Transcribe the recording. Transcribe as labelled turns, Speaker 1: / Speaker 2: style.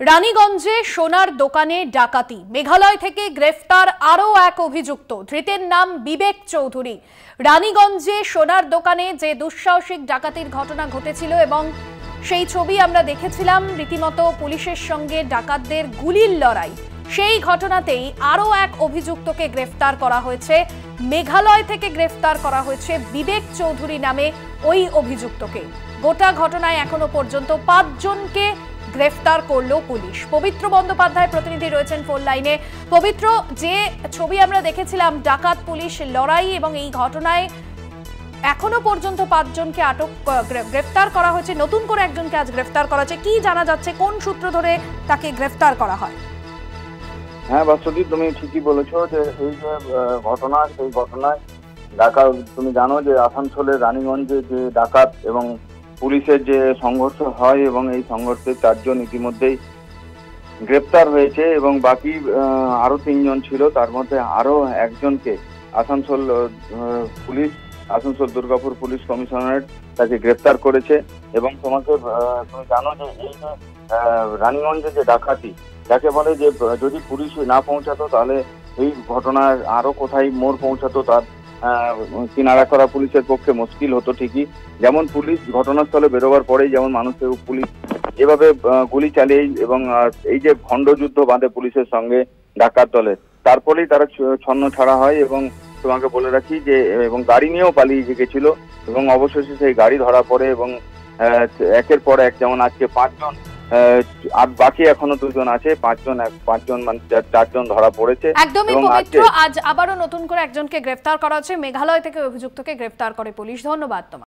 Speaker 1: রানীগঞ্জে সোনার দোকানে ডাকাতি, মেঘালয় থেকে গ্রেফতার আরও এক অভিযুক্ত। ধৃতের নাম বিবেক চৌধুরী। রানীগঞ্জে সোনার দোকানে যে দুঃসাহসিক ডাকাতির ঘটনা ঘটেছিল এবং সেই ছবি আমরা দেখেছিলাম, রীতিমতো পুলিশের সঙ্গে ডাকাতদের গুলির লড়াই, সেই ঘটনাতেই আরও এক অভিযুক্তকে গ্রেফতার করা হয়েছে। মেঘালয় থেকে গ্রেফতার করা হয়েছে বিবেক চৌধুরী নামে ওই অভিযুক্তকে। গোটা ঘটনায় এখনো পর্যন্ত 5 জনকে গ্রেফতার করলো পুলিশ। পবিত্র বন্দ্যোপাধ্যায় প্রতিনিধি রয়েছেন ফোন লাইনে। পবিত্র, যে ছবি আমরা দেখেছিলাম ডাকাত পুলিশ লড়াই, এবং এই ঘটনায় এখনো পর্যন্ত 5 জনকে গ্রেফতার করা হয়েছে, নতুন করে একজনকে আজ গ্রেফতার করা হয়েছে। কি জানা যাচ্ছে, কোন সূত্র ধরে তাকে গ্রেফতার করা হয়?
Speaker 2: হ্যাঁ বাস্তবিক তুমি ঠিকই বলেছো যে এই যে ঘটনা, সেই ঘটনায় ডাকাত, তুমি জানো যে আসানসোলের রানীগঞ্জে যে ডাকাত এবং পুলিশের যে সংঘর্ষ হয় এবং এই সংঘর্ষে 4 জন ইতিমধ্যেই গ্রেপ্তার হয়েছে এবং বাকি আরো 3 জন ছিল। তার মধ্যে আরো একজনকে আসানসোল দুর্গাপুর পুলিশ কমিশনারেট তাকে গ্রেপ্তার করেছে। এবং তুমি জানো যে এই যে রানীগঞ্জে যে ডাকাতি, যাকে বলে যে যদি পুলিশ না পৌঁছাতো তাহলে এই ঘটনার আরো কোথায় মোড় পৌঁছাতো তার কিনারা করা পুলিশের পক্ষে মুশকিল হতো। ঠিকই যেমন পুলিশ ঘটনাস্থলে বেরোবার পরেই যেমন মানুষের পুলিশ এভাবে গুলি চালিয়ে এবং এই যে খণ্ডযুদ্ধ বাঁধে পুলিশের সঙ্গে ডাকাত দলের, তারপরেই তারা ছন্ন ছাড়া হয়। এবং তোমাকে বলে রাখি যে এবং গাড়ি নিয়েও পালিয়ে গেছিল এবং অবশেষে সেই গাড়ি ধরা পড়ে এবং একের পর এক, যেমন আজকে 5 জন আর বাকি এখনো 2 জন আছে, 5 জন মানে 4 জন ধরা পড়েছে।
Speaker 1: একদমই পবিত্র, আজ আবারও নতুন করে একজনকে গ্রেফতার করা হচ্ছে। মেঘালয় থেকে অভিযুক্তকে গ্রেফতার করে পুলিশ। ধন্যবাদ তোমাকে।